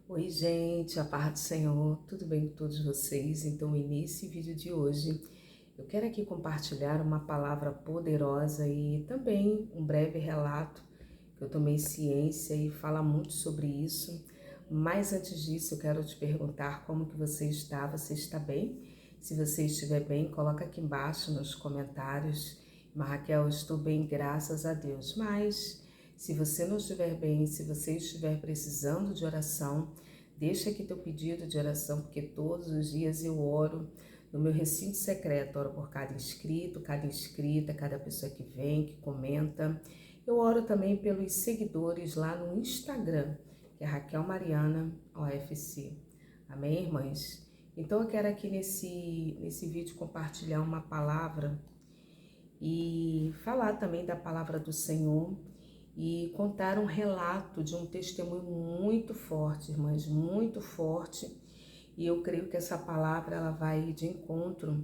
Oi, gente, a paz do Senhor, tudo bem com todos vocês? Então, nesse vídeo de hoje, eu quero aqui compartilhar uma palavra poderosa e também um breve relato que eu tomei ciência e fala muito sobre isso. Mas antes disso, eu quero te perguntar como que você está? Você está bem? Se você estiver bem, coloca aqui embaixo nos comentários. Mas, Raquel, eu estou bem, graças a Deus. Mas se você não estiver bem, se você estiver precisando de oração, deixa aqui teu pedido de oração, porque todos os dias eu oro no meu recinto secreto, oro por cada inscrito, cada inscrita, cada pessoa que vem, que comenta. Eu oro também pelos seguidores lá no Instagram, que é Raquel Mariana OFC. Amém, irmãs? Então eu quero aqui nesse vídeo compartilhar uma palavra e falar também da palavra do Senhor e contar um relato de um testemunho muito forte, irmãs, muito forte. E eu creio que essa palavra ela vai de encontro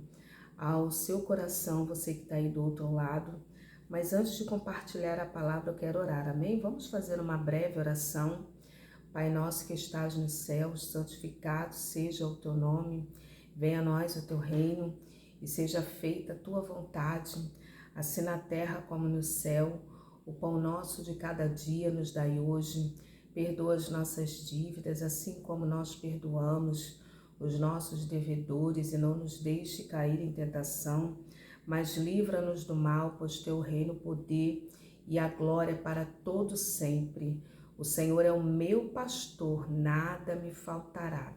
ao seu coração, você que está aí do outro lado. Mas antes de compartilhar a palavra, eu quero orar, amém? Vamos fazer uma breve oração. Pai nosso que estás nos céus, santificado seja o teu nome, venha a nós o teu reino e seja feita a tua vontade, assim na terra como no céu. O pão nosso de cada dia nos dai hoje, perdoa as nossas dívidas, assim como nós perdoamos os nossos devedores, e não nos deixe cair em tentação, mas livra-nos do mal, pois teu reino, o poder e a glória para todo sempre. O Senhor é o meu pastor, nada me faltará.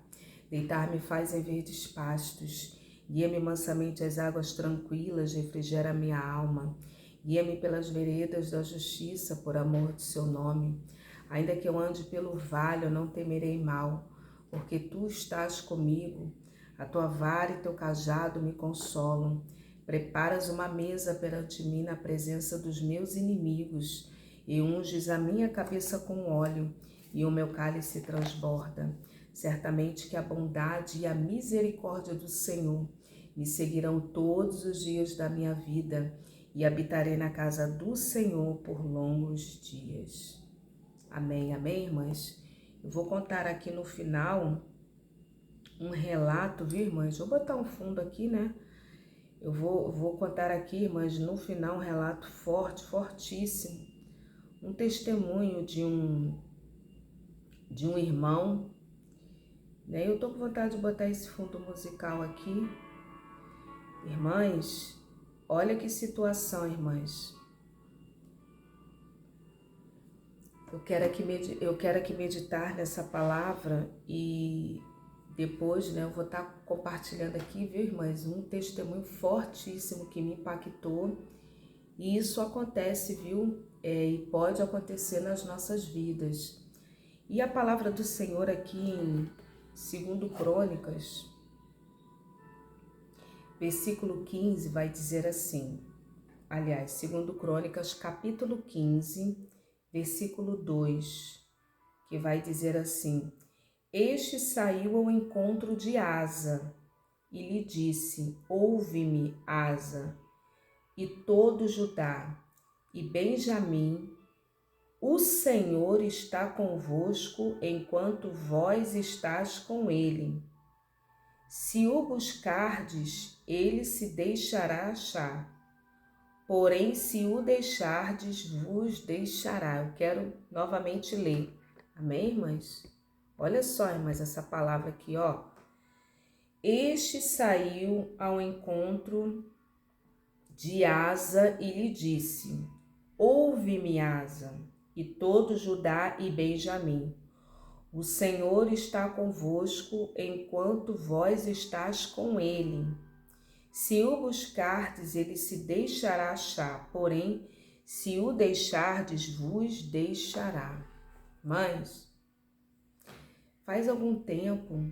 Deitar-me faz em verdes pastos, guia-me mansamente às águas tranquilas, refrigera minha alma. Guia-me pelas veredas da justiça, por amor do seu nome. Ainda que eu ande pelo vale, eu não temerei mal, porque tu estás comigo. A tua vara e teu cajado me consolam. Preparas uma mesa perante mim na presença dos meus inimigos, e unges a minha cabeça com óleo, e o meu cálice transborda. Certamente que a bondade e a misericórdia do Senhor me seguirão todos os dias da minha vida, e habitarei na casa do Senhor por longos dias. Amém, amém, irmãs? Eu vou contar aqui no final um relato, viu, irmãs? Vou botar um fundo aqui, né? Eu vou contar aqui, irmãs, no final um relato forte, fortíssimo. Um testemunho de um irmão, né? Eu tô com vontade de botar esse fundo musical aqui. Irmãs, olha que situação, irmãs. Eu quero aqui meditar nessa palavra e depois, né, eu vou estar compartilhando aqui, viu, irmãs, um testemunho fortíssimo que me impactou. E isso acontece, viu, e pode acontecer nas nossas vidas. E a palavra do Senhor aqui em 2 Crônicas, versículo 15, vai dizer assim, aliás, 2 Crônicas, capítulo 15, versículo 2, que vai dizer assim: Este saiu ao encontro de Asa e lhe disse: Ouve-me, Asa, e todo Judá e Benjamim, o Senhor está convosco enquanto vós estás com ele. Se o buscardes, ele se deixará achar. Porém, se o deixardes, vos deixará. Eu quero novamente ler. Amém, irmãs? Olha só, irmãs, essa palavra aqui, ó. Este saiu ao encontro de Asa e lhe disse: Ouve-me, Asa, e todo Judá e Benjamim. O Senhor está convosco enquanto vós estás com ele. Se o buscardes, ele se deixará achar, porém, se o deixardes, vos deixará. Mas, faz algum tempo,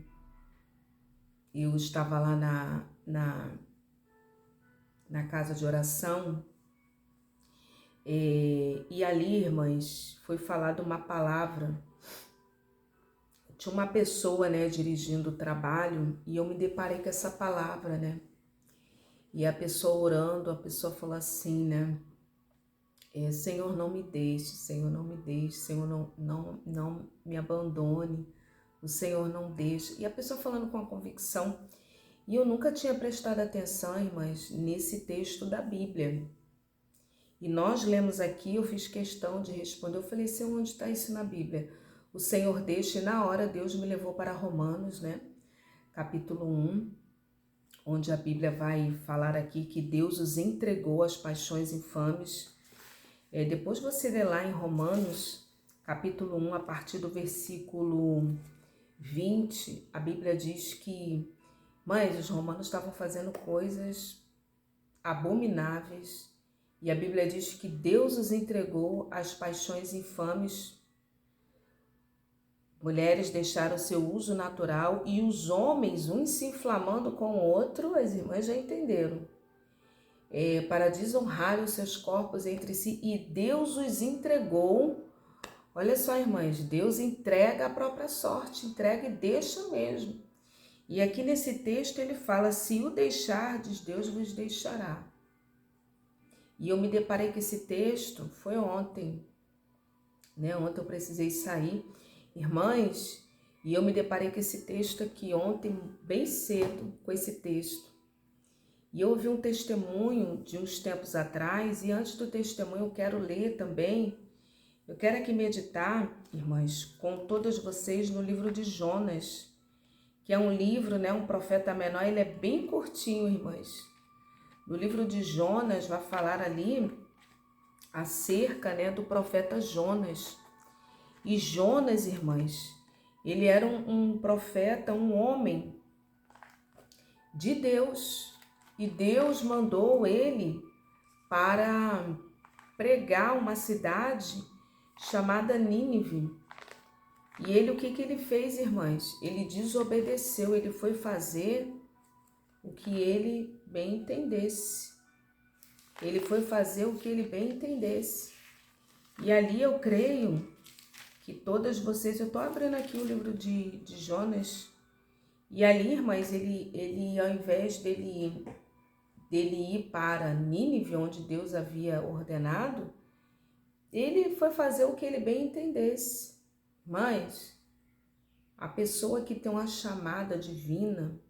eu estava lá na casa de oração, e ali, irmãs, foi falada uma palavra. Tinha uma pessoa, né, dirigindo o trabalho, e eu me deparei com essa palavra, né? E a pessoa orando, a pessoa falou assim, né? Senhor, não me deixe, Senhor, não me deixe, Senhor, não me abandone, O Senhor não deixa. E a pessoa falando com a convicção. E eu nunca tinha prestado atenção, irmãs, nesse texto da Bíblia. E nós lemos aqui, eu fiz questão de responder, eu falei, Senhor, onde está isso na Bíblia? O Senhor deixa, e na hora Deus me levou para Romanos, né? Capítulo 1, onde a Bíblia vai falar aqui que Deus os entregou às paixões infames. Depois você lê lá em Romanos, capítulo 1, a partir do versículo 20, a Bíblia diz que, mas os romanos estavam fazendo coisas abomináveis, e a Bíblia diz que Deus os entregou às paixões infames. Mulheres deixaram seu uso natural e os homens, uns se inflamando com o outro, as irmãs já entenderam, para desonrar os seus corpos entre si, e Deus os entregou. Olha só, irmãs, Deus entrega a própria sorte, entrega e deixa mesmo. E aqui nesse texto ele fala, se o deixardes, Deus vos deixará. E eu me deparei com esse texto, foi ontem, né? Ontem eu precisei sair, irmãs, e eu me deparei com esse texto aqui ontem, bem cedo, com esse texto. E eu ouvi um testemunho de uns tempos atrás, e antes do testemunho eu quero ler também, eu quero aqui meditar, irmãs, com todas vocês no livro de Jonas, que é um livro, né, um profeta menor, ele é bem curtinho, irmãs. No livro de Jonas vai falar ali acerca, né, do profeta Jonas. E Jonas, irmãs, ele era um profeta, um homem de Deus. E Deus mandou ele para pregar uma cidade chamada Nínive. E ele, o que ele fez, irmãs? Ele desobedeceu, ele foi fazer o que ele bem entendesse. Ele foi fazer o que ele bem entendesse. E ali eu creio que todas vocês, eu estou abrindo aqui o livro de Jonas, e ali, irmãs, ele ao invés dele ir para Nínive, onde Deus havia ordenado, ele foi fazer o que ele bem entendesse. Mas a pessoa que tem uma chamada divina,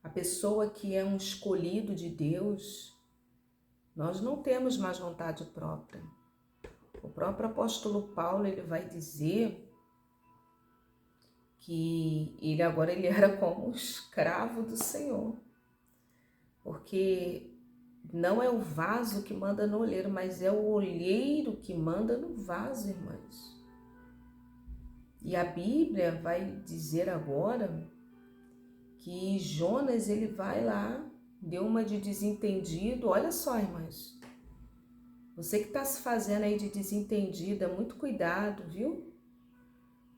a pessoa que é um escolhido de Deus, nós não temos mais vontade própria. O próprio apóstolo Paulo, ele vai dizer que ele agora era como um escravo do Senhor, porque não é o vaso que manda no olheiro, mas é o olheiro que manda no vaso, irmãs. E a Bíblia vai dizer agora que Jonas, ele vai lá, deu uma de desentendido. Olha só, irmãs, você que está se fazendo aí de desentendida, muito cuidado, viu?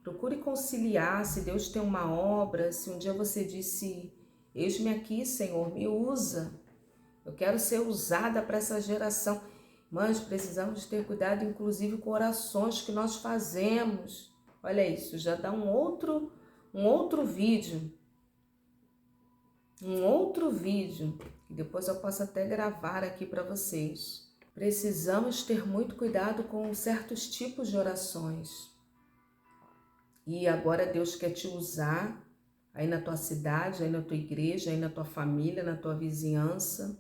Procure conciliar, se Deus tem uma obra, se um dia você disse, eis-me aqui, Senhor, me usa, eu quero ser usada para essa geração. Mas precisamos ter cuidado, inclusive, com orações que nós fazemos. Olha isso, já dá um outro vídeo. Um outro vídeo, que depois eu posso até gravar aqui para vocês. Precisamos ter muito cuidado com certos tipos de orações. E agora Deus quer te usar aí na tua cidade, aí na tua igreja, aí na tua família, na tua vizinhança.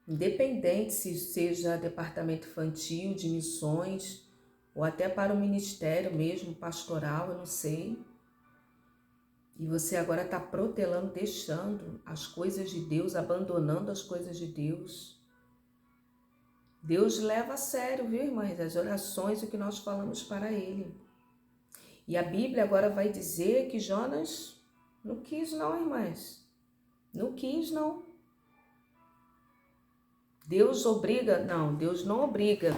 Independente se seja departamento infantil, de missões, ou até para o ministério mesmo, pastoral, eu não sei. E você agora está protelando, deixando as coisas de Deus, abandonando as coisas de Deus. Deus leva a sério, viu, irmãs, as orações e o que nós falamos para Ele. E a Bíblia agora vai dizer que Jonas não quis não, irmãs. Não quis não. Deus obriga? Não, Deus não obriga.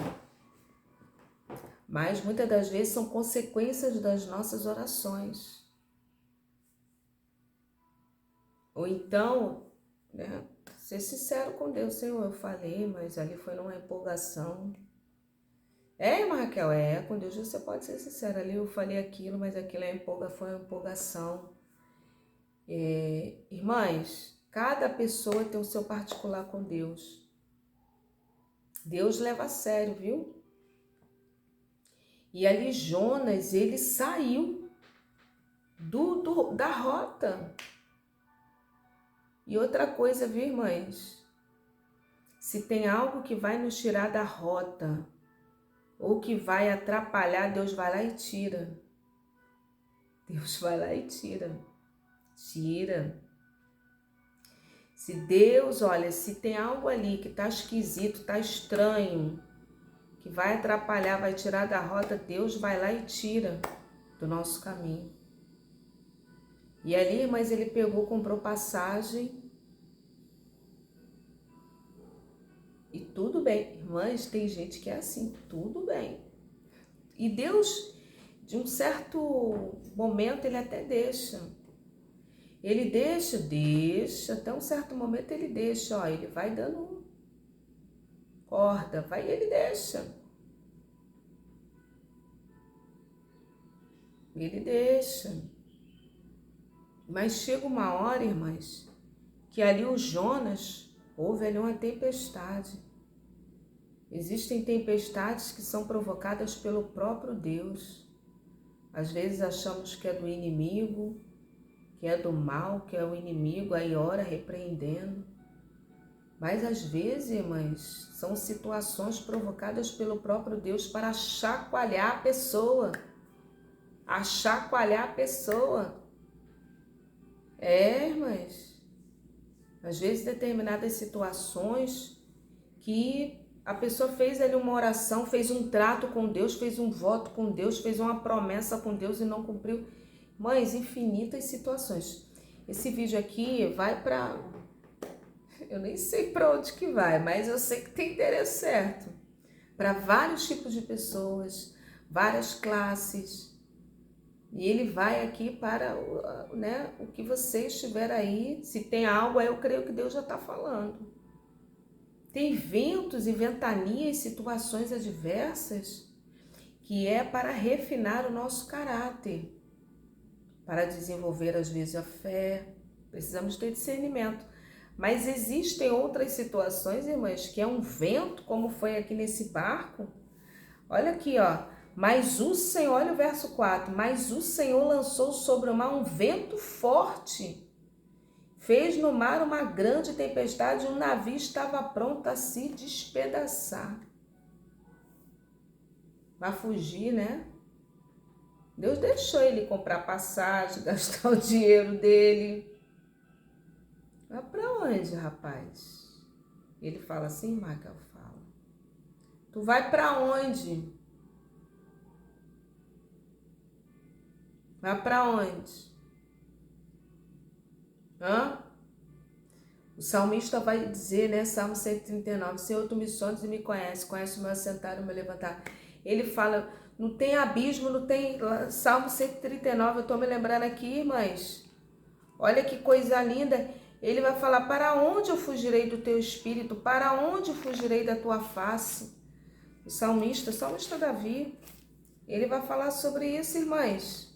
Mas muitas das vezes são consequências das nossas orações. Ou então, né, ser sincero com Deus. Senhor, eu falei, mas ali foi numa empolgação. Irmã Raquel, com Deus você pode ser sincero. Ali eu falei aquilo, mas aquilo foi uma empolgação. Irmãs, cada pessoa tem o seu particular com Deus. Deus leva a sério, viu? E ali Jonas, ele saiu. da rota. E outra coisa, viu, irmãs? Se tem algo que vai nos tirar da rota ou que vai atrapalhar, Deus vai lá e tira. Deus vai lá e tira. Tira. Se Deus, olha, se tem algo ali que tá esquisito, tá estranho, que vai atrapalhar, vai tirar da rota, Deus vai lá e tira do nosso caminho. E ali, mas ele pegou, comprou passagem e tudo bem. Irmãs, tem gente que é assim, tudo bem. E Deus, de um certo momento, ele até deixa. Ele deixa, até um certo momento ele deixa, ó, ele vai dando corda, vai e ele deixa. Ele deixa. Mas chega uma hora, irmãs, que ali o Jonas, houve ali uma tempestade. Existem tempestades que são provocadas pelo próprio Deus. Às vezes achamos que é do inimigo, que é do mal, que é o inimigo, aí ora repreendendo. Mas às vezes, irmãs, são situações provocadas pelo próprio Deus para chacoalhar a pessoa. Chacoalhar a pessoa. Irmãs, às vezes determinadas situações que a pessoa fez ali uma oração, fez um trato com Deus, fez um voto com Deus, fez uma promessa com Deus e não cumpriu. Mães, infinitas situações. Esse vídeo aqui vai para... Eu nem sei para onde que vai, mas eu sei que tem endereço certo. Para vários tipos de pessoas, várias classes. E ele vai aqui para, né, o que você estiver aí. Se tem algo, eu creio que Deus já está falando. Tem ventos e ventanias, situações adversas, que é para refinar o nosso caráter, para desenvolver às vezes a fé. Precisamos ter discernimento. Mas existem outras situações, irmãs, que é um vento, como foi aqui nesse barco. Olha aqui, ó. Mas o Senhor, olha o verso 4, mas o Senhor lançou sobre o mar um vento forte, fez no mar uma grande tempestade e o navio estava pronto a se despedaçar. Vai fugir, né? Deus deixou ele comprar passagem, gastar o dinheiro dele. Vai pra onde, rapaz? Ele fala assim, Michael fala. Tu vai pra onde? Vai pra onde? O salmista vai dizer, né, Salmo 139, Senhor, tu me sondas e me conhece o meu assentar e o meu levantar. Ele fala, não tem abismo, não tem... Salmo 139, eu tô me lembrando aqui, irmãs. Olha que coisa linda. Ele vai falar, para onde eu fugirei do teu espírito? Para onde fugirei da tua face? O salmista Davi, ele vai falar sobre isso, irmãs.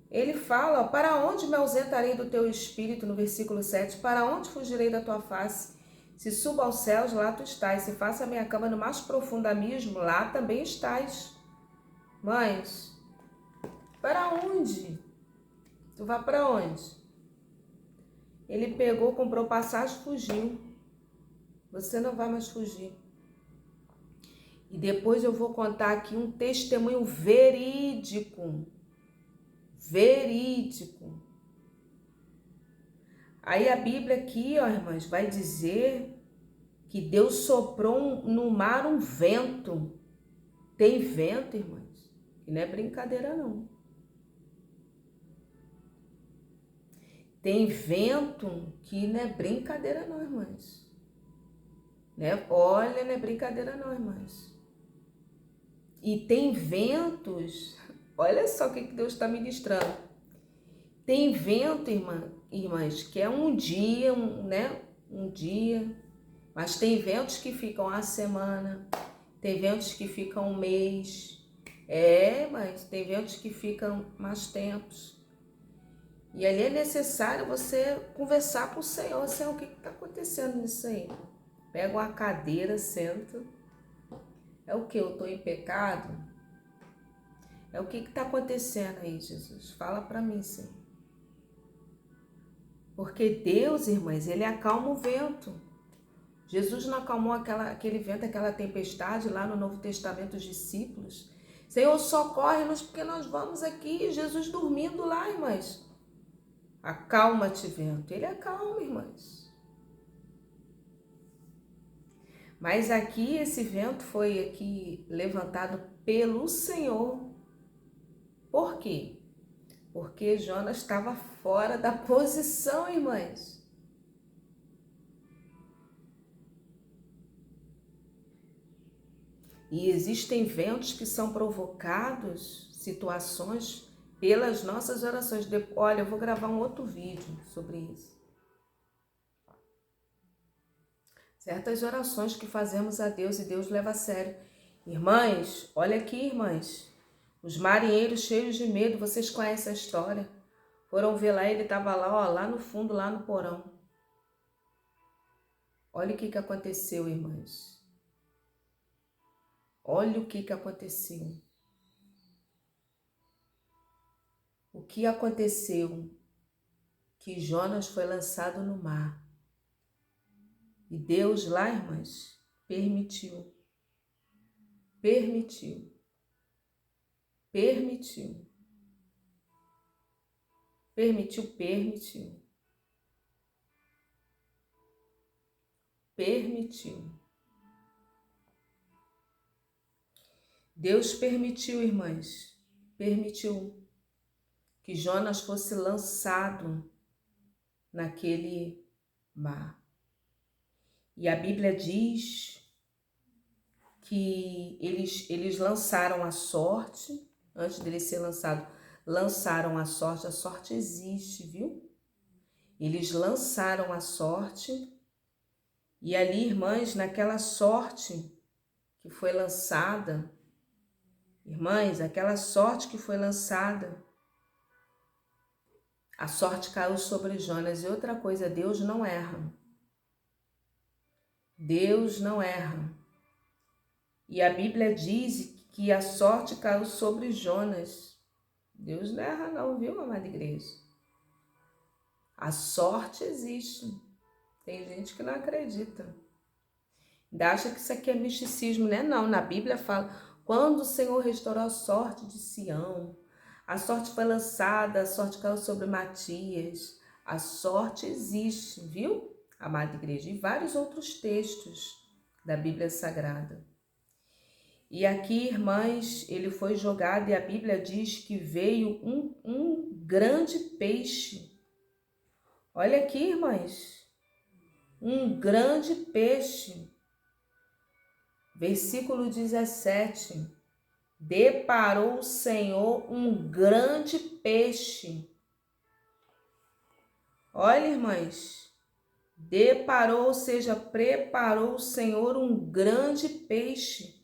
Ele fala, para onde me ausentarei do teu espírito, no versículo 7, para onde fugirei da tua face? Se subo aos céus, lá tu estás, se faço a minha cama no mais profundo abismo, lá também estás. Mas, para onde? Tu vai para onde? Ele pegou, comprou passagem, fugiu. Você não vai mais fugir. E depois eu vou contar aqui um testemunho verídico. Verídico. Aí a Bíblia aqui, ó, irmãs, vai dizer que Deus soprou no mar um vento. Tem vento, irmãs, que não é brincadeira não. Tem vento que não é brincadeira não, irmãs. Né? Olha, não é brincadeira não, irmãs. E tem ventos, olha só o que Deus está ministrando. Tem vento, irmãs, que é um dia, um dia. Mas tem ventos que ficam a semana, tem ventos que ficam um mês. Mas tem ventos que ficam mais tempos. E ali é necessário você conversar com o Senhor. Senhor, o que está acontecendo nisso aí? Pega uma cadeira, senta. É o que? Eu estou em pecado? É o que está acontecendo aí, Jesus? Fala para mim, Senhor. Porque Deus, irmãs, Ele acalma o vento. Jesus não acalmou aquele vento, aquela tempestade lá no Novo Testamento, os discípulos. Senhor, socorre-nos porque nós vamos aqui. Jesus dormindo lá, irmãs. Acalma-te, vento. Ele acalma, irmãs. Mas aqui esse vento foi aqui levantado pelo Senhor. Por quê? Porque Jonas estava fora da posição, irmãs. E existem ventos que são provocados, situações, pelas nossas orações. Olha, eu vou gravar um outro vídeo sobre isso. Certas orações que fazemos a Deus e Deus leva a sério. Irmãs, olha aqui, irmãs. Os marinheiros cheios de medo, vocês conhecem a história. Foram ver lá, ele estava lá, ó, lá no fundo, lá no porão. Olha o que aconteceu, irmãs. Olha o que aconteceu. O que aconteceu? Que Jonas foi lançado no mar. E Deus lá, irmãs, permitiu. Permitiu. Permitiu. Permitiu, permitiu. Permitiu. Deus permitiu, irmãs, permitiu que Jonas fosse lançado naquele mar. E a Bíblia diz que eles lançaram a sorte, antes dele ser lançado, lançaram a sorte existe, viu? Eles lançaram a sorte e ali, irmãs, naquela sorte que foi lançada, irmãs, aquela sorte que foi lançada, a sorte caiu sobre Jonas. E outra coisa, Deus não erra. Deus não erra. E a Bíblia diz que a sorte caiu sobre Jonas. Deus não erra não, viu, amada igreja? A sorte existe. Tem gente que não acredita. Ainda acha que isso aqui é misticismo, né? Não, na Bíblia fala, quando o Senhor restaurou a sorte de Sião, a sorte foi lançada, a sorte caiu sobre Matias. A sorte existe, viu, amada igreja? E vários outros textos da Bíblia Sagrada. E aqui, irmãs, ele foi jogado e a Bíblia diz que veio um grande peixe. Olha aqui, irmãs, um grande peixe. Versículo 17. Deparou o Senhor um grande peixe. Olha, irmãs, deparou, ou seja, preparou o Senhor um grande peixe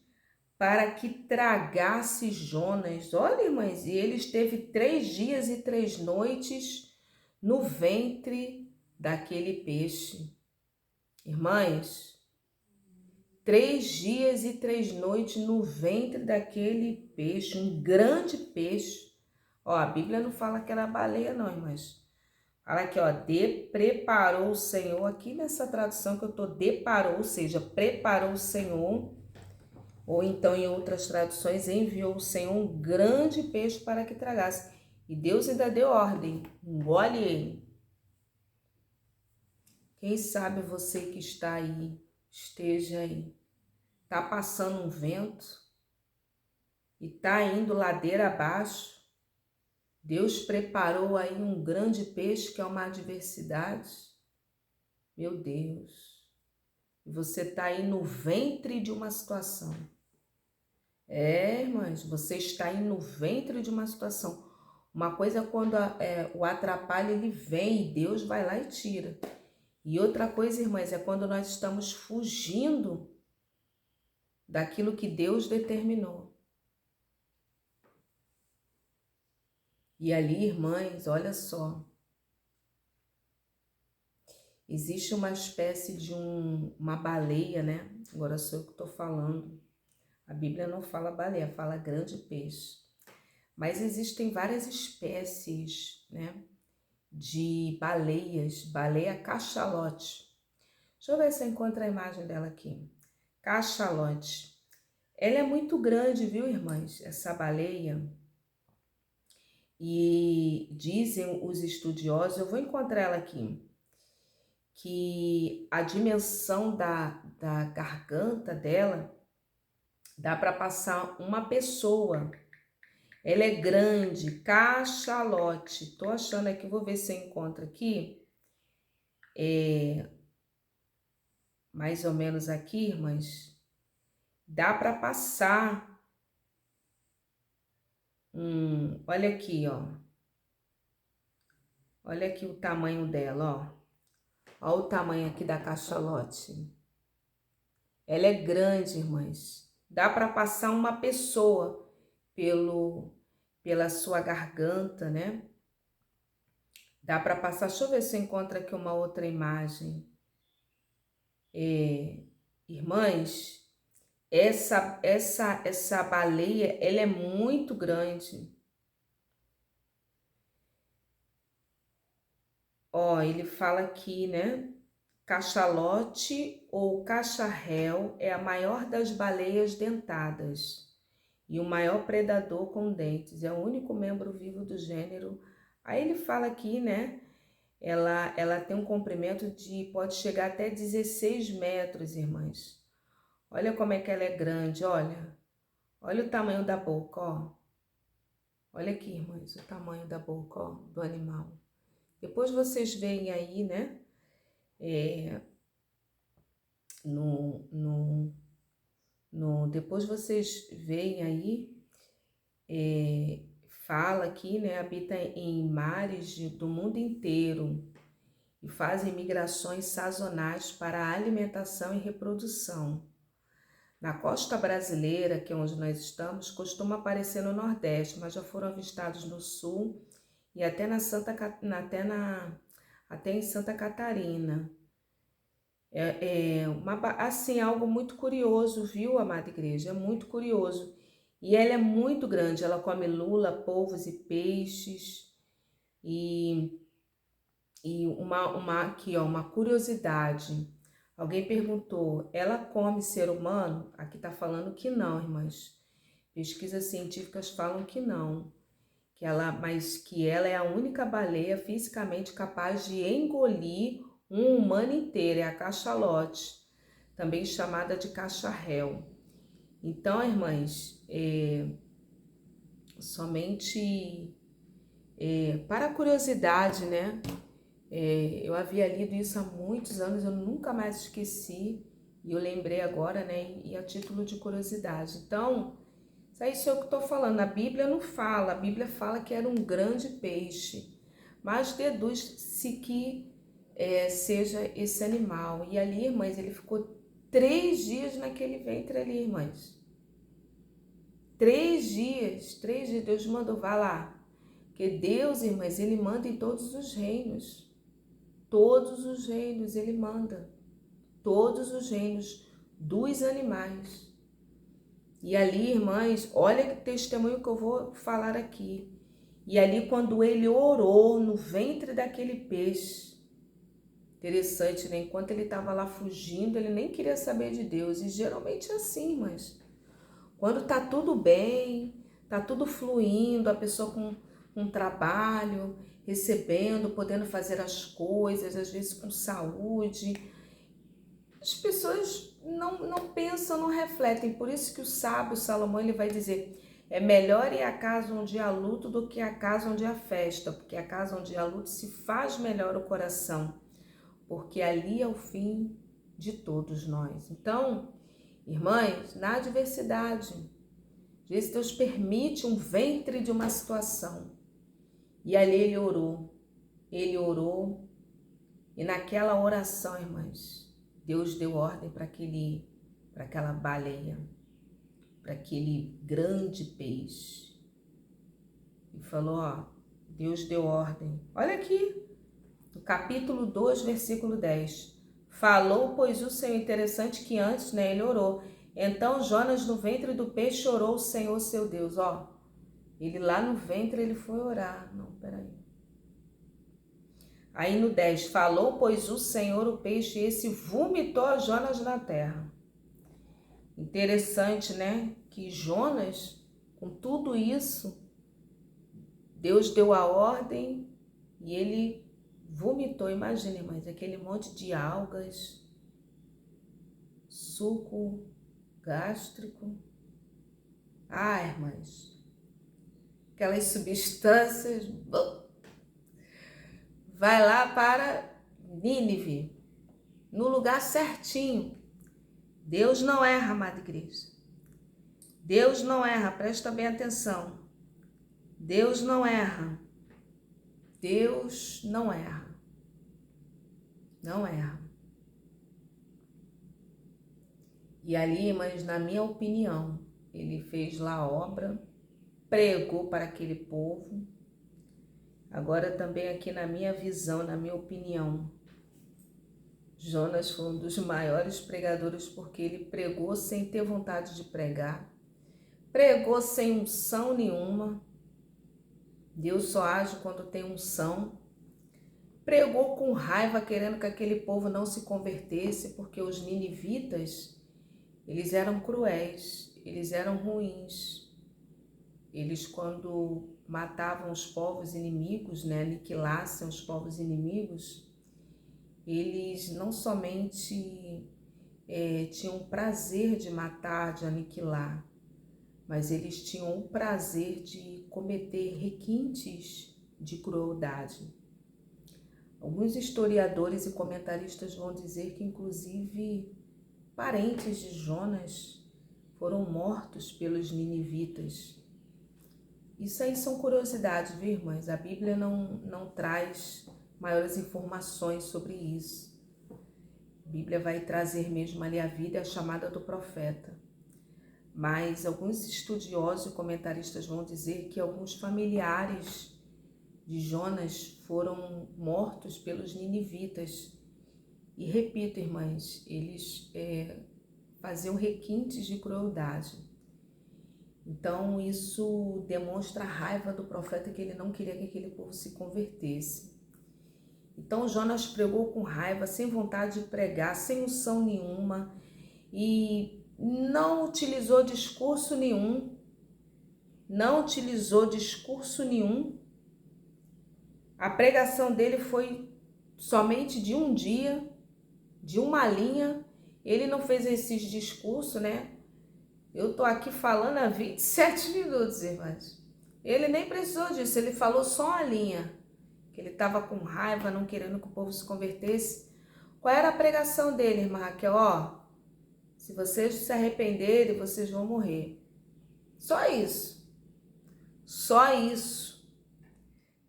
para que tragasse Jonas. Olha, irmãs, e ele esteve 3 dias e 3 noites no ventre daquele peixe. Irmãs, 3 dias e 3 noites no ventre daquele peixe, um grande peixe. Ó, a Bíblia não fala que era baleia não, irmãs. Fala aqui, ó, preparou o Senhor, aqui nessa tradução que eu tô, deparou, ou seja, preparou o Senhor. Ou então, em outras traduções, enviou o Senhor um grande peixe para que tragasse. E Deus ainda deu ordem, engole ele. Quem sabe você que está aí, esteja aí, está passando um vento e está indo ladeira abaixo. Deus preparou aí um grande peixe que é uma adversidade. Meu Deus. E você está aí no ventre de uma situação. Irmãs, você está aí no ventre de uma situação. Uma coisa é quando o atrapalho ele vem e Deus vai lá e tira. E outra coisa, irmãs, é quando nós estamos fugindo daquilo que Deus determinou. E ali, irmãs, olha só. Existe uma espécie de uma baleia, né? Agora sou eu que estou falando. A Bíblia não fala baleia, fala grande peixe. mas existem várias espécies, né, de baleias, baleia cachalote. Deixa eu ver se eu encontro a imagem dela aqui. Cachalote. Ela é muito grande, viu, irmãs? Essa baleia. E dizem os estudiosos, eu vou encontrar ela aqui, que a dimensão da garganta dela dá para passar uma pessoa. Ela é grande, cachalote. Tô achando aqui, vou ver se eu encontro aqui. Mais ou menos aqui, irmãs. Dá para passar. Olha aqui, ó. Olha aqui o tamanho dela, ó. Olha o tamanho aqui da cachalote. Ela é grande, irmãs. Dá para passar uma pessoa pela sua garganta, né? Dá para passar. Deixa eu ver se eu encontro aqui uma outra imagem. Irmãs, essa baleia, ela é muito grande. Ó, ele fala aqui, né? Cachalote ou cacharel é a maior das baleias dentadas e o maior predador com dentes. É o único membro vivo do gênero. Aí ele fala aqui, né? Ela tem um comprimento pode chegar até 16 metros, irmãs. Olha como é que ela é grande, olha. Olha o tamanho da boca, ó. Olha aqui, irmãs, o tamanho da boca, ó, do animal. Depois vocês veem aí, né? Depois vocês veem aí, fala aqui, né? Habita em mares do mundo inteiro e fazem migrações sazonais para alimentação e reprodução. Na costa brasileira, que é onde nós estamos, costuma aparecer no Nordeste, mas já foram avistados no Sul e até em Santa Catarina. Assim, algo muito curioso, viu, amada igreja? É muito curioso. E ela é muito grande, ela come lula, polvos e peixes. Aqui, ó, uma curiosidade. Alguém perguntou, ela come ser humano? Aqui tá falando que não, irmãs. Pesquisas científicas falam que não. Mas que ela é a única baleia fisicamente capaz de engolir um humano inteiro, é a cachalote, também chamada de cacharel. Então, irmãs, somente para curiosidade, né? Eu havia lido isso há muitos anos, eu nunca mais esqueci, e eu lembrei agora, né? E a título de curiosidade. Então, isso é o que eu estou falando. A Bíblia não fala, a Bíblia fala que era um grande peixe, mas deduz-se que seja esse animal. E ali, irmãs, ele ficou 3 dias naquele ventre ali, irmãs. 3 dias, Deus mandou, vá lá. Porque Deus, irmãs, ele manda em todos os reinos. Todos os reinos ele manda. Todos os reinos dos animais. E ali, irmãs, olha que testemunho que eu vou falar aqui. E ali, quando ele orou no ventre daquele peixe, interessante, né? Enquanto ele estava lá fugindo, ele nem queria saber de Deus. E geralmente é assim, irmãs. Quando tá tudo bem, tá tudo fluindo, a pessoa com trabalho, recebendo, podendo fazer as coisas, às vezes com saúde, as pessoas não pensam, não refletem. Por isso que o sábio Salomão ele vai dizer: é melhor ir à casa onde há luto do que à casa onde há festa, porque a casa onde há luto se faz melhor o coração, porque ali é o fim de todos nós. Então, irmãs, na adversidade, às vezes Deus permite um ventre de uma situação. E ali ele orou, e naquela oração, irmãs, Deus deu ordem para aquela baleia, para aquele grande peixe. E falou, ó, Deus deu ordem. Olha aqui, no capítulo 2, versículo 10. Falou, pois o Senhor, interessante que antes, né, ele orou. Então Jonas no ventre do peixe orou o Senhor seu Deus, ó. Ele lá no ventre, ele foi orar. Não, peraí. Aí no 10, falou, pois o Senhor, o peixe, esse vomitou a Jonas na terra. Interessante, né? Que Jonas, com tudo isso, Deus deu a ordem e ele vomitou. Imagina, irmãs, aquele monte de algas, suco gástrico. Ah, irmãs, aquelas substâncias. Vai lá para Nínive, no lugar certinho. Deus não erra, amada igreja. Deus não erra, presta bem atenção. Deus não erra. Deus não erra. Não erra. E ali, mas na minha opinião, ele fez lá a obra, pregou para aquele povo. Agora também aqui na minha visão, na minha opinião, Jonas foi um dos maiores pregadores porque ele pregou sem ter vontade de pregar. Pregou sem unção nenhuma. Deus só age quando tem unção. Pregou com raiva, querendo que aquele povo não se convertesse, porque os ninivitas, eles eram cruéis, eles eram ruins. Eles, quando matavam os povos inimigos, né, aniquilassem os povos inimigos, eles não somente tinham o prazer de matar, de aniquilar, mas eles tinham o prazer de cometer requintes de crueldade. Alguns historiadores e comentaristas vão dizer que, inclusive, parentes de Jonas foram mortos pelos ninivitas. Isso aí são curiosidades, viu, irmãs? A Bíblia não traz maiores informações sobre isso. A Bíblia vai trazer mesmo ali a vida e a chamada do profeta. Mas alguns estudiosos e comentaristas vão dizer que alguns familiares de Jonas foram mortos pelos ninivitas. E repito, irmãs, eles faziam requintes de crueldade. Então isso demonstra a raiva do profeta, que ele não queria que aquele povo se convertesse. Então Jonas pregou com raiva, sem vontade de pregar, sem unção nenhuma, e não utilizou discurso nenhum. A pregação dele foi somente de um dia, de uma linha. Ele não fez esses discursos, né? Eu tô aqui falando há 27 minutos, irmãs. Ele nem precisou disso, ele falou só uma linha. Que ele estava com raiva, não querendo que o povo se convertesse. Qual era a pregação dele, irmã Raquel? Ó, se vocês se arrependerem, vocês vão morrer. Só isso. Só isso.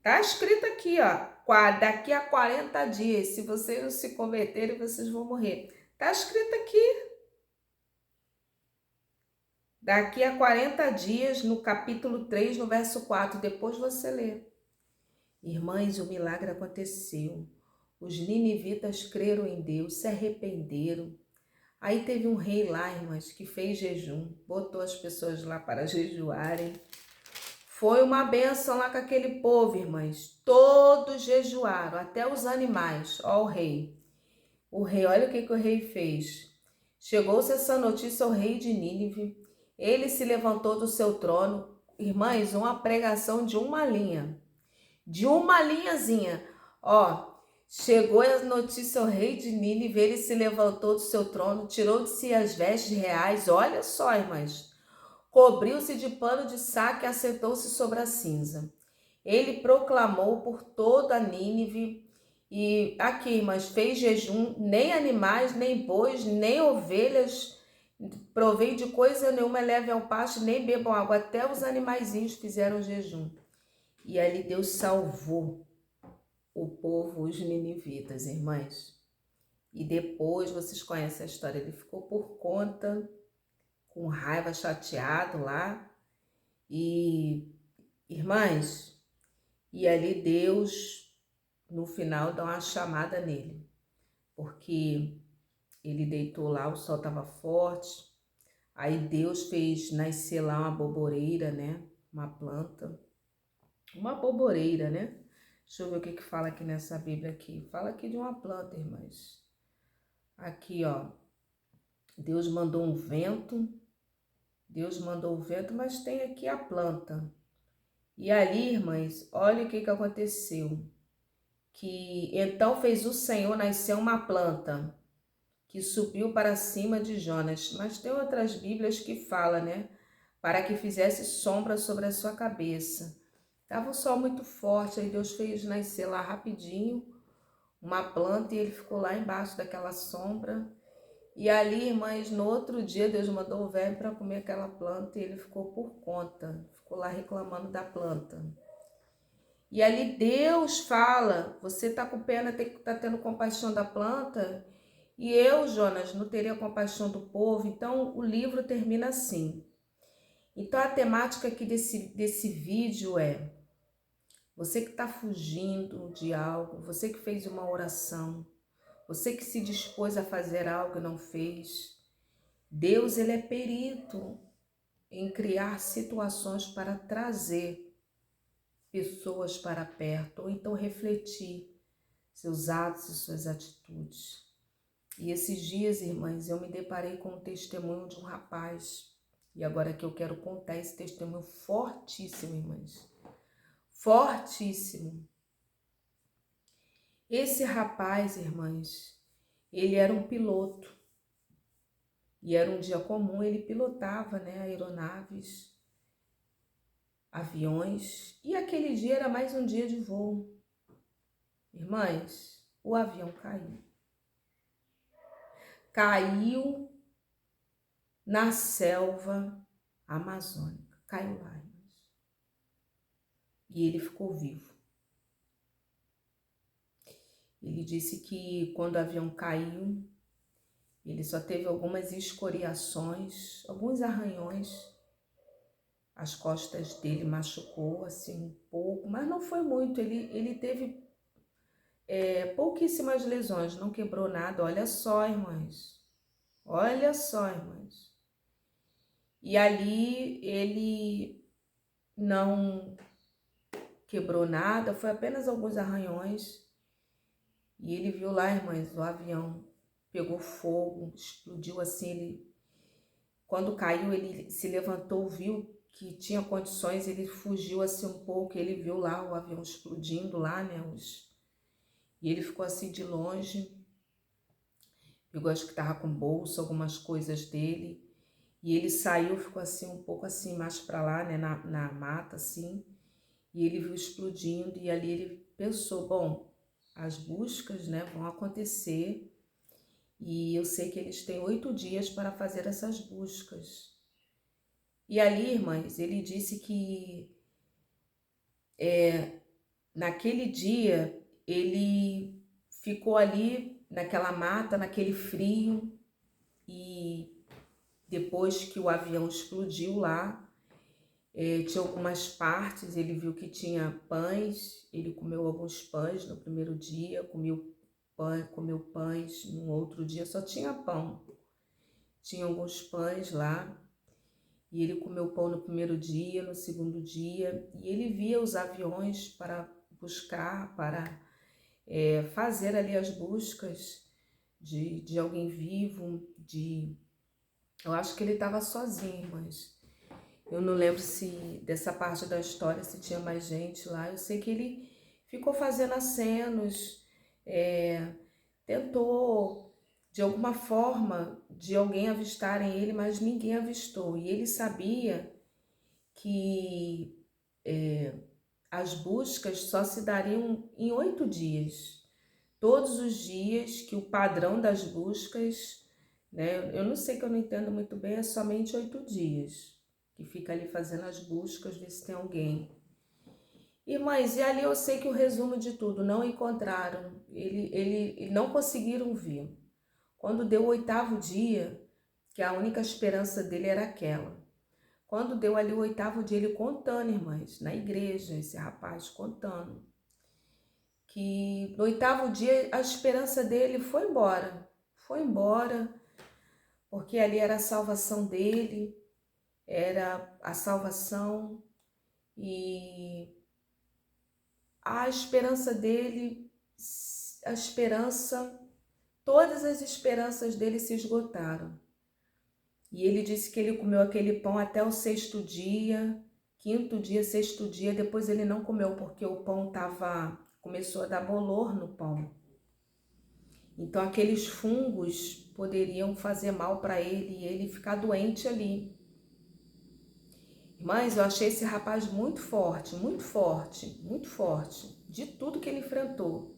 Tá escrito aqui, ó. Daqui a 40 dias, se vocês não se converterem, vocês vão morrer. Tá escrito aqui. Daqui a 40 dias, no capítulo 3, no verso 4. Depois você lê. Irmãs, o milagre aconteceu. Os ninivitas creram em Deus, se arrependeram. Aí teve um rei lá, irmãs, que fez jejum, botou as pessoas lá para jejuarem. Foi uma bênção lá com aquele povo, irmãs. Todos jejuaram, até os animais. Ó o rei. Olha o que o rei fez. Chegou-se essa notícia ao rei de Nínive. Ele se levantou do seu trono. Irmãs, uma pregação de uma linha. De uma linhazinha. Ó, chegou a notícia ao rei de Nínive, ele se levantou do seu trono, tirou de si as vestes reais. Olha só, irmãs. Cobriu-se de pano de saco e assentou-se sobre a cinza. Ele proclamou por toda a Nínive, e aqui, irmãs, fez jejum, nem animais, nem bois, nem ovelhas, provém de coisa nenhuma, levem ao pasto, nem bebam água, até os animaizinhos fizeram jejum. E ali Deus salvou o povo, os ninivitas, irmãs. E depois, vocês conhecem a história, ele ficou por conta, com raiva, chateado lá. E, irmãs, e ali Deus, no final, dá uma chamada nele. Porque ele deitou lá, o sol estava forte. Aí Deus fez nascer lá uma boboreira, né? uma planta, uma boboreira, né? Deixa eu ver o que fala aqui nessa Bíblia aqui. Fala aqui de uma planta, irmãs. Aqui, ó. Deus mandou um vento. Deus mandou o vento, mas tem aqui a planta. E ali, irmãs, olha o que aconteceu. Que então fez o Senhor nascer uma planta que subiu para cima de Jonas. Mas tem outras Bíblias que falam, né? Para que fizesse sombra sobre a sua cabeça. Tava o sol muito forte, aí Deus fez nascer lá rapidinho uma planta e ele ficou lá embaixo daquela sombra. E ali, irmãs, no outro dia Deus mandou o verme para comer aquela planta e ele ficou por conta, ficou lá reclamando da planta. E ali Deus fala, você tá com pena, tá tendo compaixão da planta? E eu, Jonas, não teria compaixão do povo? Então o livro termina assim. Então a temática aqui desse vídeo é: você que está fugindo de algo, você que fez uma oração, você que se dispôs a fazer algo e não fez, Deus, ele é perito em criar situações para trazer pessoas para perto, ou então refletir seus atos e suas atitudes. E esses dias, irmãs, eu me deparei com o testemunho de um rapaz, e agora que eu quero contar esse testemunho fortíssimo, irmãs, fortíssimo. Esse rapaz, irmãs, ele era um piloto, e era um dia comum, ele pilotava, né, aeronaves, aviões, e aquele dia era mais um dia de voo. Irmãs, o avião caiu. Caiu na selva amazônica. Caiu lá, irmãs. E ele ficou vivo. Ele disse que quando o avião caiu, ele só teve algumas escoriações, alguns arranhões. As costas dele machucou assim um pouco, mas não foi muito. Ele teve pouquíssimas lesões, não quebrou nada. Olha só, irmãs. Olha só, irmãs. E ali ele não quebrou nada, foi apenas alguns arranhões. E ele viu lá, irmãs, o avião pegou fogo, explodiu assim. Quando caiu, ele se levantou, viu que tinha condições, ele fugiu assim um pouco, ele viu lá o avião explodindo lá, né? E ele ficou assim de longe. Eu acho que tava com bolsa, algumas coisas dele. E ele saiu, ficou assim um pouco assim mais para lá, né, na mata assim. E ele viu explodindo e ali ele pensou, bom, as buscas, né, vão acontecer. E eu sei que eles têm 8 dias para fazer essas buscas. E ali, irmãs, ele disse que naquele dia ele ficou ali naquela mata, naquele frio, e depois que o avião explodiu lá, tinha algumas partes, ele viu que tinha pães, ele comeu alguns pães no primeiro dia, comeu pães no outro dia, só tinha pão. Tinha alguns pães lá, e ele comeu pão no primeiro dia, no segundo dia, e ele via os aviões para buscar, para fazer ali as buscas de alguém vivo, eu acho que ele estava sozinho, mas eu não lembro se dessa parte da história, se tinha mais gente lá. Eu sei que ele ficou fazendo acenos, tentou de alguma forma de alguém avistarem ele, mas ninguém avistou. E ele sabia que as buscas só se dariam em 8 dias. Todos os dias, que o padrão das buscas, né? Eu não sei, que eu não entendo muito bem, é somente 8 dias. Que fica ali fazendo as buscas, ver se tem alguém. Irmãs, e ali eu sei que o resumo de tudo, não encontraram, ele não conseguiram ver. Quando deu o 8º dia, que a única esperança dele era aquela. Quando deu ali o 8º dia, ele contando, irmãs, na igreja, esse rapaz contando, que no 8º dia a esperança dele foi embora, porque ali era a salvação dele, era a salvação e a esperança dele, todas as esperanças dele se esgotaram. E ele disse que ele comeu aquele pão até o sexto dia, quinto dia, sexto dia, depois ele não comeu porque o pão começou a dar bolor no pão. Então aqueles fungos poderiam fazer mal para ele e ele ficar doente ali. Mas eu achei esse rapaz muito forte, muito forte, muito forte, de tudo que ele enfrentou.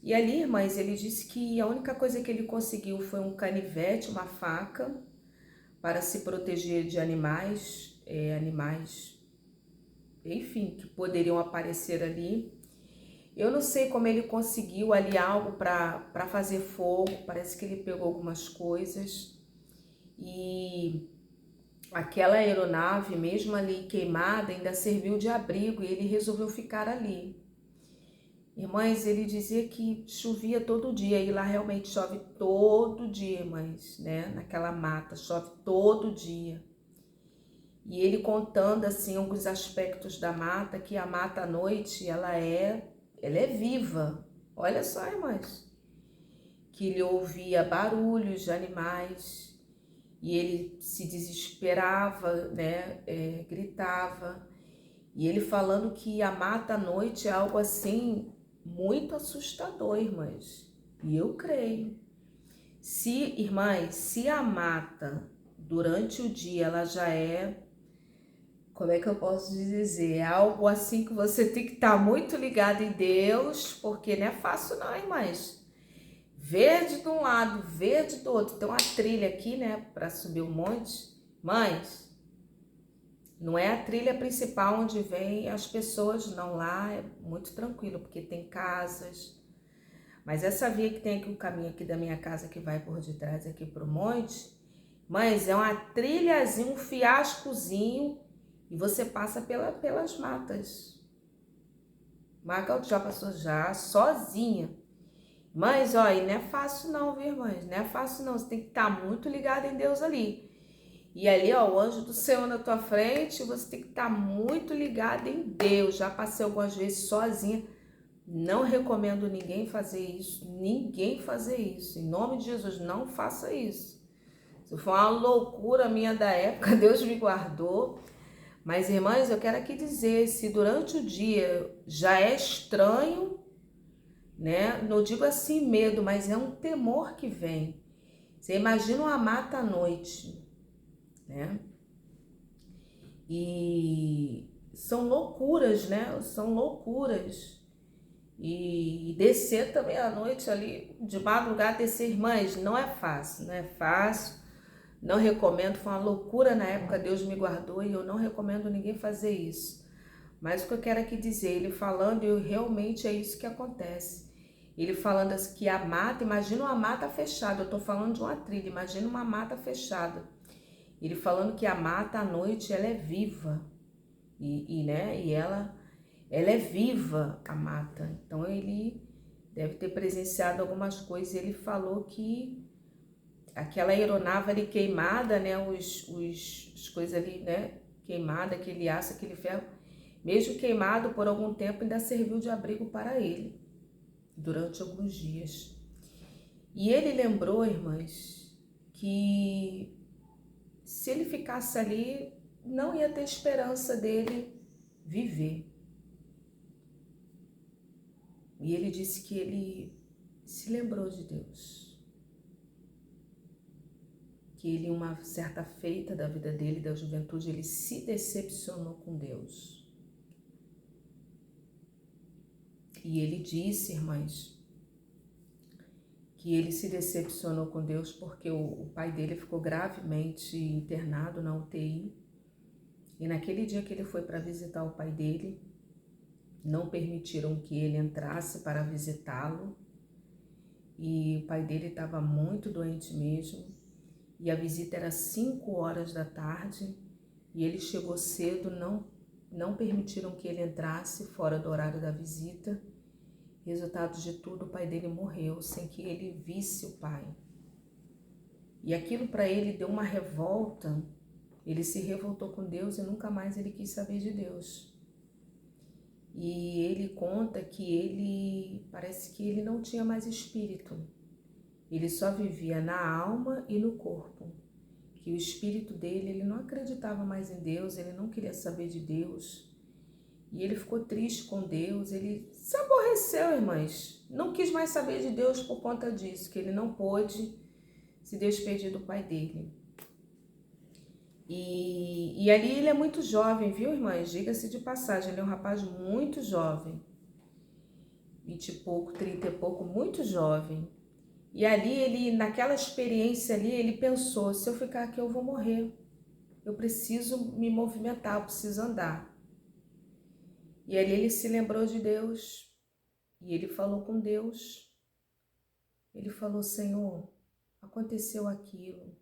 E ali, irmãs, ele disse que a única coisa que ele conseguiu foi um canivete, uma faca, para se proteger de animais, enfim, que poderiam aparecer ali. Eu não sei como ele conseguiu ali algo para fazer fogo, parece que ele pegou algumas coisas. E aquela aeronave, mesmo ali queimada, ainda serviu de abrigo e ele resolveu ficar ali. Irmãs, ele dizia que chovia todo dia, e lá realmente chove todo dia, irmãs, né? Naquela mata, chove todo dia. E ele contando, assim, alguns aspectos da mata, que a mata à noite, ela é viva. Olha só, irmãs, que ele ouvia barulhos de animais, e ele se desesperava, né? Gritava. E ele falando que a mata à noite é algo assim muito assustador, irmãs. E eu creio. Irmãs, se a mata durante o dia ela já é, como é que eu posso dizer? É algo assim que você tem que estar muito ligado em Deus, porque não é fácil não, irmãs. Verde de um lado, verde do outro. Tem uma trilha aqui, né, para subir o monte. Mas não é a trilha principal onde vem as pessoas, não. Lá é muito tranquilo, porque tem casas. Mas essa via que tem aqui, o caminho aqui da minha casa que vai por detrás aqui pro monte, mas é uma trilhazinha, um fiascozinho, e você passa pelas matas. Marca já passou já, sozinha. Mas, olha, não é fácil não, viu, irmãs? Não é fácil não, você tem que estar muito ligado em Deus ali. E ali, ó, o anjo do Senhor na tua frente, você tem que estar muito ligado em Deus. Já passei algumas vezes sozinha. Não recomendo ninguém fazer isso. Ninguém fazer isso. Em nome de Jesus, não faça isso. Isso foi uma loucura minha da época, Deus me guardou. Mas, irmãs, eu quero aqui dizer, se durante o dia já é estranho, né? Não digo assim medo, mas é um temor que vem. Você imagina uma mata à noite, né? E são loucuras, né? São loucuras. E descer também à noite ali, de madrugada, descer, irmãs, não é fácil, não é fácil. Não recomendo, foi uma loucura na época, Deus me guardou e eu não recomendo ninguém fazer isso. Mas o que eu quero aqui dizer, ele falando, e realmente é isso que acontece. Ele falando assim, que a mata, imagina uma mata fechada, eu tô falando de uma trilha, imagina uma mata fechada. Ele falando que a mata à noite, ela é viva, né, e ela é viva, a mata. Então ele deve ter presenciado algumas coisas. Ele falou que aquela aeronave ali queimada, né, as coisas ali, né, queimada, aquele aço, aquele ferro, mesmo queimado por algum tempo, ainda serviu de abrigo para ele, durante alguns dias. E ele lembrou, irmãs, que se ele ficasse ali, não ia ter esperança dele viver. E ele disse que ele se lembrou de Deus. Que ele, em uma certa feita da vida dele, da juventude, ele se decepcionou com Deus. E ele disse, irmãs, que ele se decepcionou com Deus porque o pai dele ficou gravemente internado na UTI. E naquele dia que ele foi para visitar o pai dele, não permitiram que ele entrasse para visitá-lo. E o pai dele estava muito doente mesmo. E a visita era 5 horas da tarde. E ele chegou cedo, não permitiram que ele entrasse fora do horário da visita. Resultado de tudo, o pai dele morreu sem que ele visse o pai. E aquilo para ele deu uma revolta Ele se revoltou com Deus e nunca mais ele quis saber de Deus. E ele conta que parece que ele não tinha mais espírito. Ele só vivia na alma e no corpo. Que o espírito dele, ele não acreditava mais em Deus, ele não queria saber de Deus. E ele ficou triste com Deus, ele se aborreceu, irmãs. Não quis mais saber de Deus por conta disso, que ele não pôde se despedir do pai dele. E ali ele é muito jovem, viu, irmãs? Diga-se de passagem, ele é um rapaz muito jovem. 20 e pouco, 30 e pouco, muito jovem. E ali, ele, naquela experiência ali, ele pensou, se eu ficar aqui eu vou morrer. Eu preciso me movimentar, eu preciso andar. E ali ele se lembrou de Deus. E ele falou com Deus. Ele falou, Senhor, aconteceu aquilo.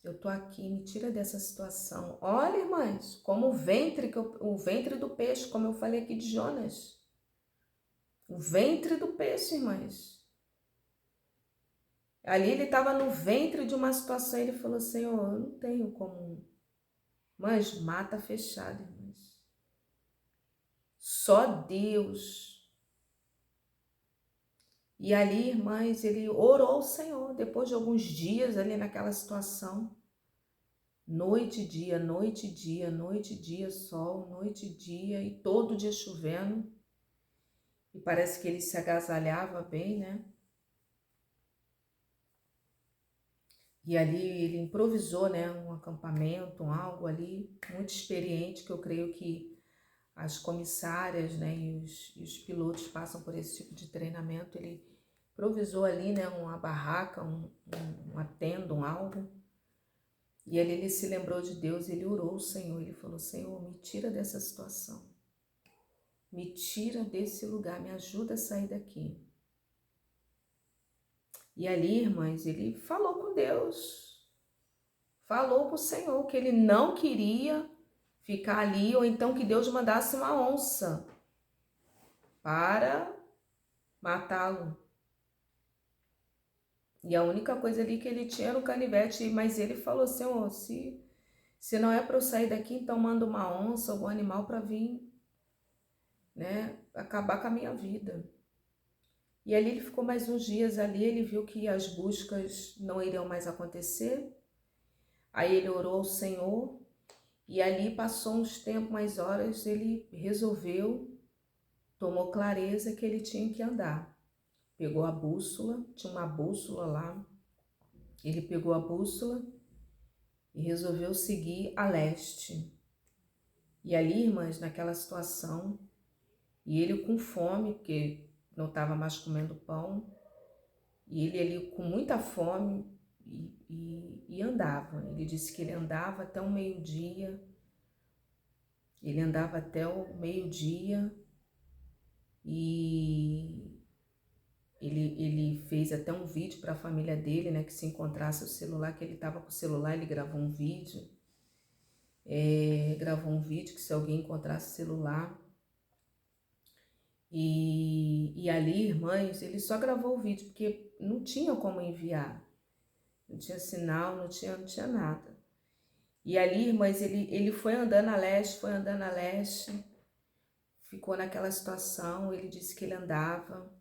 Eu tô aqui, me tira dessa situação. Olha, irmãs, como o ventre do peixe, como eu falei aqui de Jonas. O ventre do peixe, irmãs. Ali ele estava no ventre de uma situação e ele falou, Senhor, eu não tenho como. Mas mata fechada, irmãs. Só Deus. E ali, irmãs, ele orou ao Senhor, depois de alguns dias ali naquela situação. Noite e dia, noite e dia, noite e dia, sol, noite e dia, e todo dia chovendo. E parece que ele se agasalhava bem, né? E ali ele improvisou, né, um acampamento, algo ali, muito experiente, que eu creio que as comissárias, né, e os pilotos passam por esse tipo de treinamento. Ele improvisou ali, né, uma barraca, uma tenda, um algo. E ali ele se lembrou de Deus, ele orou ao Senhor, ele falou, Senhor, me tira dessa situação. Me tira desse lugar, me ajuda a sair daqui. E ali, irmãs, ele falou com Deus, falou com o Senhor que ele não queria ficar ali, ou então que Deus mandasse uma onça para matá-lo. E a única coisa ali que ele tinha era o canivete, mas ele falou, Senhor, se não é para eu sair daqui, então manda uma onça, algum animal para vir, né, acabar com a minha vida. E ali ele ficou mais uns dias ali, ele viu que as buscas não iriam mais acontecer. Aí ele orou ao Senhor e ali passou uns tempos, mais horas, ele resolveu, tomou clareza que ele tinha que andar. Pegou a bússola, tinha uma bússola lá, ele pegou a bússola e resolveu seguir a leste. E ali, irmãs, naquela situação, e ele com fome, porque não estava mais comendo pão, e ele ali com muita fome e andava. Ele disse que ele andava até o meio-dia, e ele fez até um vídeo para a família dele, né, que se encontrasse o celular, que ele estava com o celular, ele gravou um vídeo, que se alguém encontrasse o celular. E ali, irmãs, ele só gravou o vídeo, porque não tinha como enviar. Não tinha sinal, não tinha nada. E ali, irmãs, ele foi andando a leste, ficou naquela situação. Ele disse que ele andava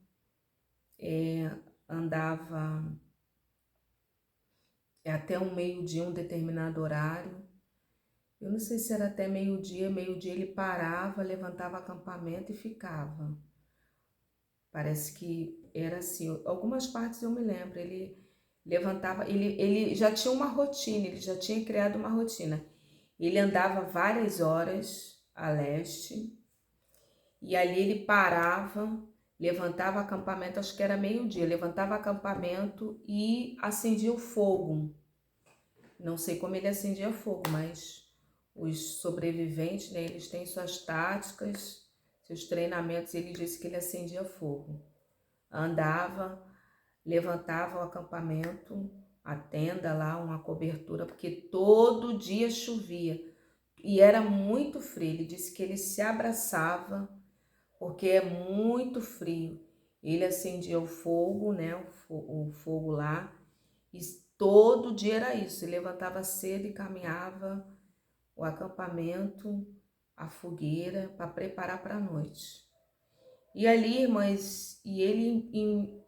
até um meio-dia, um determinado horário. Eu não sei se era até meio-dia ele parava, levantava acampamento e ficava. Parece que era assim, algumas partes eu me lembro, ele levantava, ele já tinha uma rotina, ele já tinha criado uma rotina. Ele andava várias horas a leste, e ali ele parava, levantava acampamento, acho que era meio-dia, levantava acampamento e acendia o fogo. Não sei como ele acendia fogo, mas os sobreviventes, né, eles têm suas táticas, seus treinamentos, ele disse que ele acendia fogo. Andava, levantava o acampamento, a tenda lá, uma cobertura, porque todo dia chovia e era muito frio. Ele disse que ele se abraçava, porque é muito frio. Ele acendia o fogo, né, o fogo lá, e todo dia era isso. Ele levantava cedo e caminhava o acampamento, a fogueira, para preparar para a noite. E ali, irmãs, ele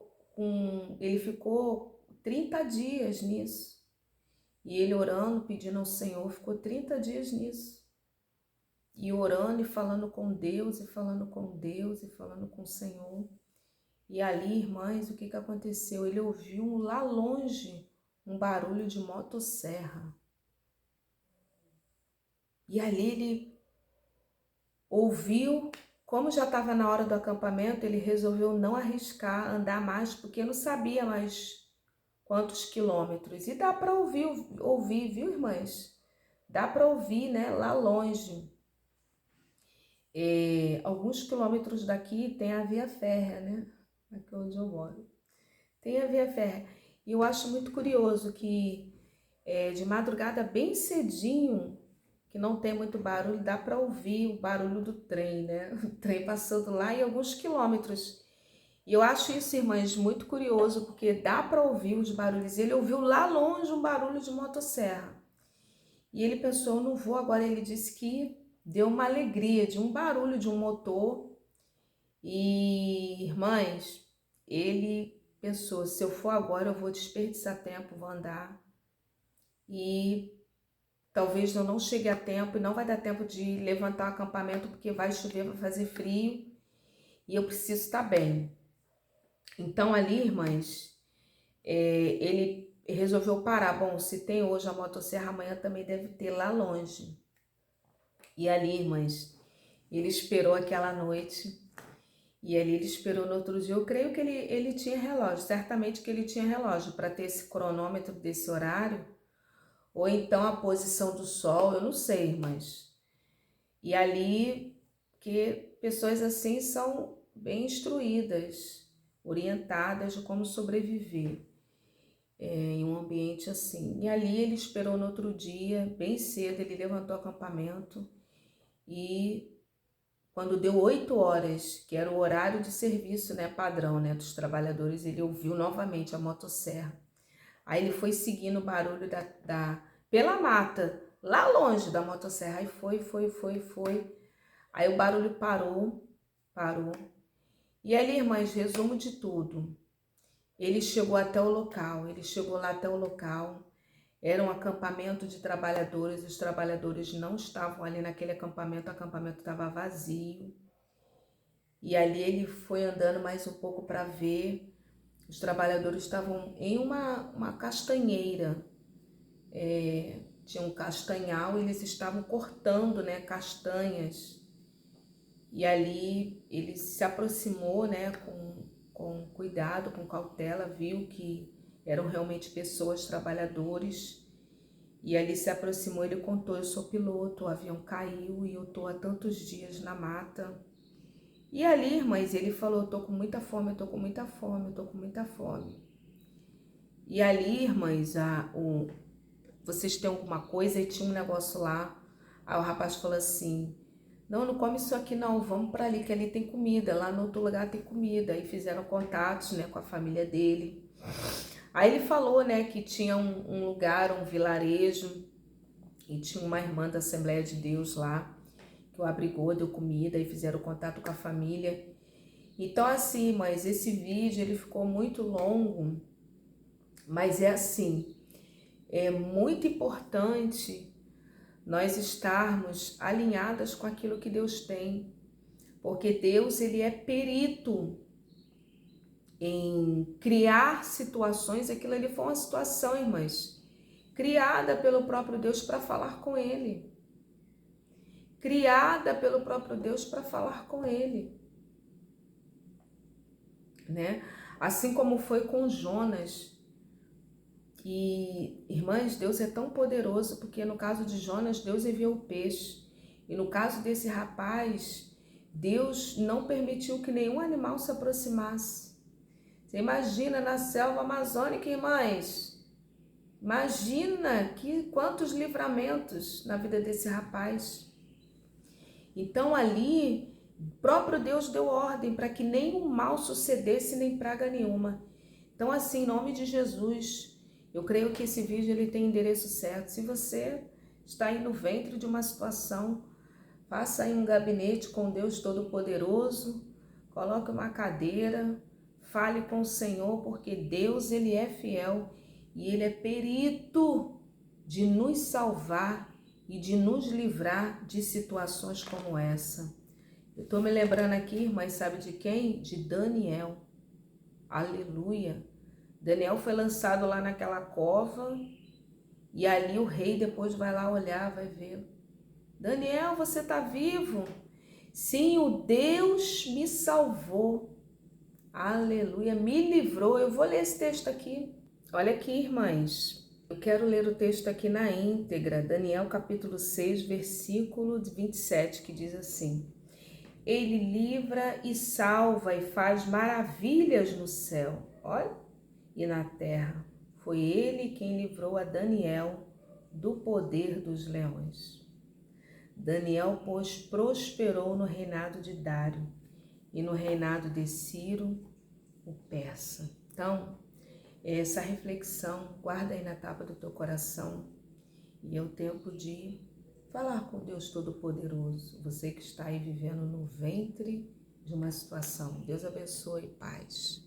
ficou 30 dias nisso. E ele orando, pedindo ao Senhor, ficou 30 dias nisso. E orando e falando com Deus, e falando com Deus, e falando com o Senhor. E ali, irmãs, o que aconteceu? Ele ouviu lá longe um barulho de motosserra. E ali ele ouviu, como já estava na hora do acampamento, ele resolveu não arriscar andar mais, porque não sabia mais quantos quilômetros. E dá para ouvir, viu, irmãs? Dá para ouvir, né, lá longe. Alguns quilômetros daqui tem a via férrea, né? Aqui onde eu moro. Tem a via férrea. E eu acho muito curioso que de madrugada bem cedinho, que não tem muito barulho, dá para ouvir o barulho do trem, né? O trem passando lá em alguns quilômetros. E eu acho isso, irmãs, muito curioso, porque dá para ouvir os barulhos. Ele ouviu lá longe um barulho de motosserra. E ele pensou, eu não vou agora. Ele disse que deu uma alegria de um barulho de um motor. E, irmãs, ele pensou, se eu for agora eu vou desperdiçar tempo, vou andar. E talvez eu não chegue a tempo e não vai dar tempo de levantar o acampamento porque vai chover, vai fazer frio e eu preciso estar bem. Então ali, irmãs, ele resolveu parar. Bom, se tem hoje a motosserra, amanhã também deve ter lá longe. E ali, irmãs, ele esperou aquela noite e ali ele esperou no outro dia. Eu creio que ele tinha relógio, certamente que ele tinha relógio para ter esse cronômetro desse horário, ou então a posição do sol, eu não sei, irmãs. E ali, que pessoas assim são bem instruídas, orientadas de como sobreviver em um ambiente assim. E ali ele esperou no outro dia, bem cedo, ele levantou o acampamento e quando deu 8 horas, que era o horário de serviço, né, padrão, né, dos trabalhadores, ele ouviu novamente a motosserra. Aí ele foi seguindo o barulho pela mata, lá longe da motosserra, aí foi. Aí o barulho parou. E ali, irmãs, resumo de tudo. Ele chegou até o local, Era um acampamento de trabalhadores, os trabalhadores não estavam ali naquele acampamento, o acampamento estava vazio. E ali ele foi andando mais um pouco para ver. Os trabalhadores estavam em uma castanheira. Tinha um castanhal e eles estavam cortando, né, castanhas. E ali ele se aproximou, né, com cuidado, com cautela, viu que eram realmente pessoas, trabalhadores. E ali se aproximou, ele contou, eu sou piloto, o avião caiu e eu tô há tantos dias na mata. E ali, irmãs, ele falou, eu tô com muita fome, eu tô com muita fome, eu tô com muita fome. E ali, irmãs, vocês têm alguma coisa? E tinha um negócio lá. Aí o rapaz falou assim, não come isso aqui não, vamos para ali, que ali tem comida, lá no outro lugar tem comida. Aí fizeram contatos, né, com a família dele. Aí ele falou, né, que tinha um lugar, um vilarejo, e tinha uma irmã da Assembleia de Deus lá, que o abrigou, deu comida, e fizeram contato com a família. Então assim, mas esse vídeo, ele ficou muito longo, mas é assim, é muito importante nós estarmos alinhadas com aquilo que Deus tem, porque Deus, ele é perito em criar situações. Aquilo ali foi uma situação, irmãs, criada pelo próprio Deus para falar com ele, né? Assim como foi com Jonas. E, irmãs, Deus é tão poderoso, porque no caso de Jonas, Deus enviou o peixe. E no caso desse rapaz, Deus não permitiu que nenhum animal se aproximasse. Você imagina na selva amazônica, irmãs? Imagina quantos livramentos na vida desse rapaz. Então ali, o próprio Deus deu ordem para que nenhum mal sucedesse, nem praga nenhuma. Então assim, em nome de Jesus, eu creio que esse vídeo ele tem endereço certo. Se você está aí no ventre de uma situação, faça aí um gabinete com Deus Todo-Poderoso, coloque uma cadeira, fale com o Senhor, porque Deus, Ele é fiel e Ele é perito de nos salvar e de nos livrar de situações como essa. Eu estou me lembrando aqui, irmãs, sabe de quem? De Daniel. Aleluia! Daniel foi lançado lá naquela cova e ali o rei depois vai lá olhar, vai ver. Daniel, você está vivo? Sim, o Deus me salvou. Aleluia, me livrou. Eu vou ler esse texto aqui. Olha aqui, irmãs. Eu quero ler o texto aqui na íntegra. Daniel capítulo 6, versículo 27, que diz assim: Ele livra e salva e faz maravilhas no céu, olha, e na terra. Foi ele quem livrou a Daniel do poder dos leões. Daniel, pois, prosperou no reinado de Dário e no reinado de Ciro, o persa. Então, essa reflexão, guarda aí na tapa do teu coração. E é o tempo de falar com Deus Todo-Poderoso. Você que está aí vivendo no ventre de uma situação. Deus abençoe, paz.